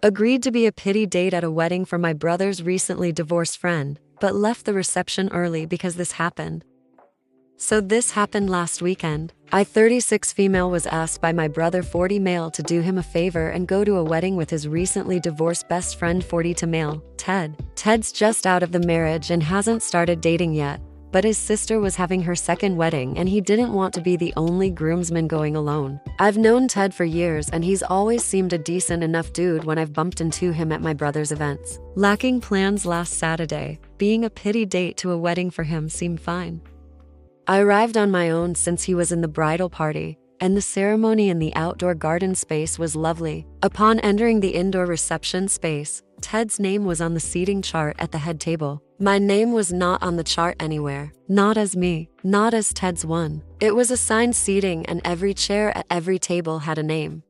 Agreed to be a pity date at a wedding for my brother's recently divorced friend, but left the reception early because this happened. So this happened last weekend. I 36 female was asked by my brother 40 male to do him a favor and go to a wedding with his recently divorced best friend 42 male, Ted. Ted's just out of the marriage and hasn't started dating yet, but his sister was having her second wedding and he didn't want to be the only groomsman going alone. I've known Ted for years and he's always seemed a decent enough dude when I've bumped into him at my brother's events. Lacking plans last Saturday, being a pity date to a wedding for him seemed fine. I arrived on my own since he was in the bridal party, and the ceremony in the outdoor garden space was lovely. Upon entering the indoor reception space, Ted's name was on the seating chart at the head table. My name was not on the chart anywhere. Not as me, not as Ted's one. It was assigned seating and every chair at every table had a name.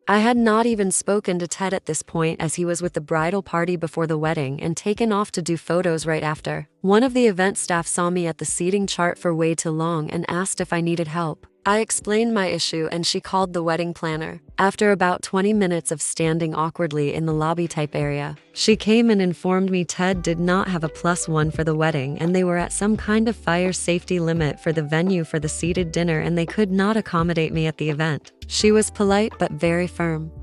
I had not even spoken to Ted at this point as he was with the bridal party before the wedding and taken off to do photos right after. One of the event staff saw me at the seating chart for way too long and asked if I needed help. I explained my issue and she called the wedding planner. After about 20 minutes of standing awkwardly in the lobby type area, she came and informed me Ted did not have a +1 for the wedding and they were at some kind of fire safety limit for the venue for the seated dinner and they could not accommodate me at the event. She was polite but very firm.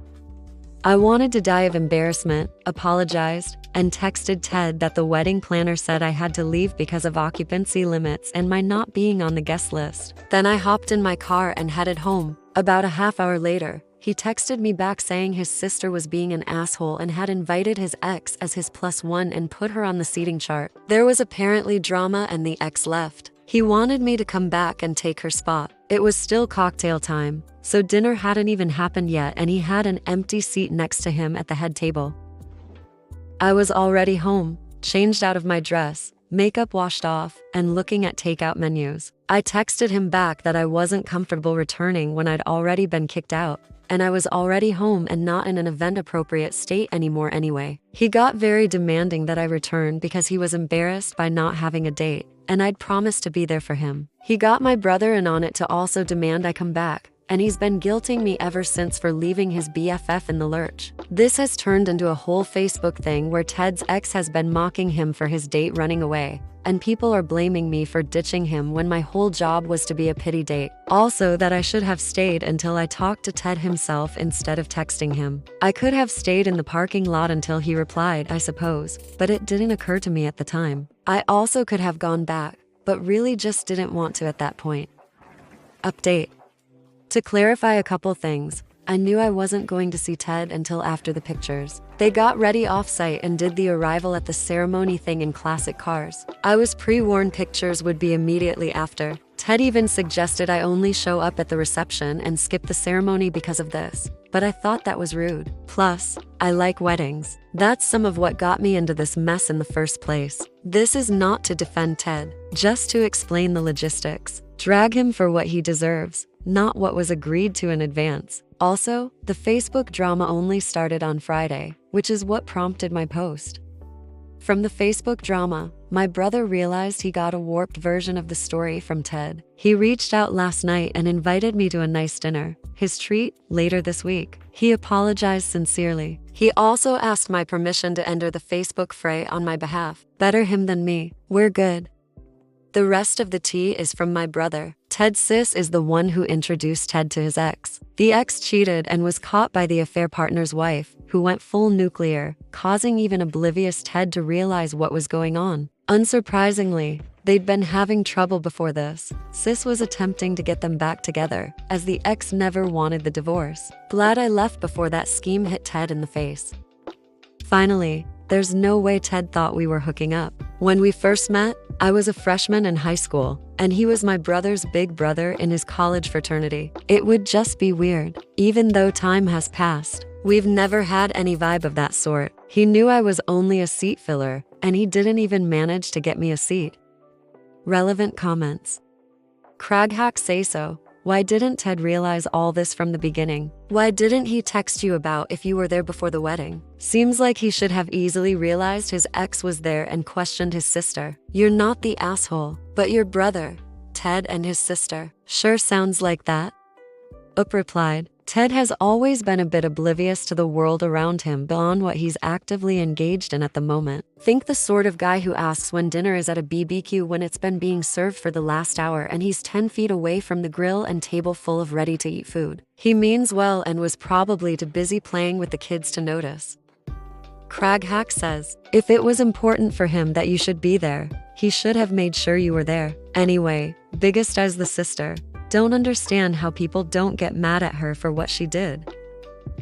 I wanted to die of embarrassment, apologized, and texted Ted that the wedding planner said I had to leave because of occupancy limits and my not being on the guest list. Then I hopped in my car and headed home. About a half hour later, he texted me back saying his sister was being an asshole and had invited his ex as his +1 and put her on the seating chart. There was apparently drama and the ex left. He wanted me to come back and take her spot. It was still cocktail time, so dinner hadn't even happened yet and he had an empty seat next to him at the head table. I was already home, changed out of my dress, makeup washed off, and looking at takeout menus. I texted him back that I wasn't comfortable returning when I'd already been kicked out, and I was already home and not in an event-appropriate state anymore anyway. He got very demanding that I return because he was embarrassed by not having a date, and I'd promised to be there for him. He got my brother in on it to also demand I come back, and he's been guilting me ever since for leaving his BFF in the lurch. This has turned into a whole Facebook thing where Ted's ex has been mocking him for his date running away, and people are blaming me for ditching him when my whole job was to be a pity date. Also that I should have stayed until I talked to Ted himself instead of texting him. I could have stayed in the parking lot until he replied, I suppose, but it didn't occur to me at the time. I also could have gone back, but really just didn't want to at that point. Update. To clarify a couple things, I knew I wasn't going to see Ted until after the pictures. They got ready off-site and did the arrival at the ceremony thing in classic cars. I was pre-warned pictures would be immediately after. Ted even suggested I only show up at the reception and skip the ceremony because of this, but I thought that was rude. Plus, I like weddings. That's some of what got me into this mess in the first place. This is not to defend Ted, just to explain the logistics. Drag him for what he deserves, not what was agreed to in advance. Also, the Facebook drama only started on Friday, which is what prompted my post. From the Facebook drama, my brother realized he got a warped version of the story from Ted. He reached out last night and invited me to a nice dinner, his treat, later this week. He apologized sincerely. He also asked my permission to enter the Facebook fray on my behalf. Better him than me. We're good. The rest of the tea is from my brother. Ted's sis is the one who introduced Ted to his ex. The ex cheated and was caught by the affair partner's wife, who went full nuclear, causing even oblivious Ted to realize what was going on. Unsurprisingly, they'd been having trouble before this. Sis was attempting to get them back together, as the ex never wanted the divorce. Glad I left before that scheme hit Ted in the face. Finally, there's no way Ted thought we were hooking up. When we first met, I was a freshman in high school, and he was my brother's big brother in his college fraternity. It would just be weird, even though time has passed. We've never had any vibe of that sort. He knew I was only a seat filler, and he didn't even manage to get me a seat. Relevant comments. Craghack say so. Why didn't Ted realize all this from the beginning? Why didn't he text you about if you were there before the wedding? Seems like he should have easily realized his ex was there and questioned his sister. You're not the asshole, but your brother, Ted and his sister. Sure sounds like that. Up replied, Ted has always been a bit oblivious to the world around him beyond what he's actively engaged in at the moment. Think the sort of guy who asks when dinner is at a BBQ when it's been being served for the last hour and he's 10 feet away from the grill and table full of ready-to-eat food. He means well and was probably too busy playing with the kids to notice. Craig Hack says, if it was important for him that you should be there, he should have made sure you were there. Anyway, biggest as the sister. Don't understand how people don't get mad at her for what she did.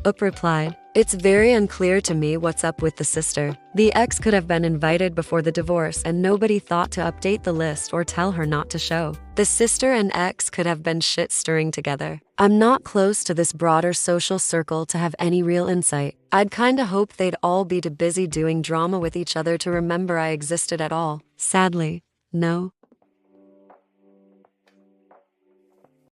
Up replied, it's very unclear to me what's up with the sister. The ex could have been invited before the divorce and nobody thought to update the list or tell her not to show. The sister and ex could have been shit stirring together. I'm not close to this broader social circle to have any real insight. I'd kinda hope they'd all be too busy doing drama with each other to remember I existed at all. Sadly, no.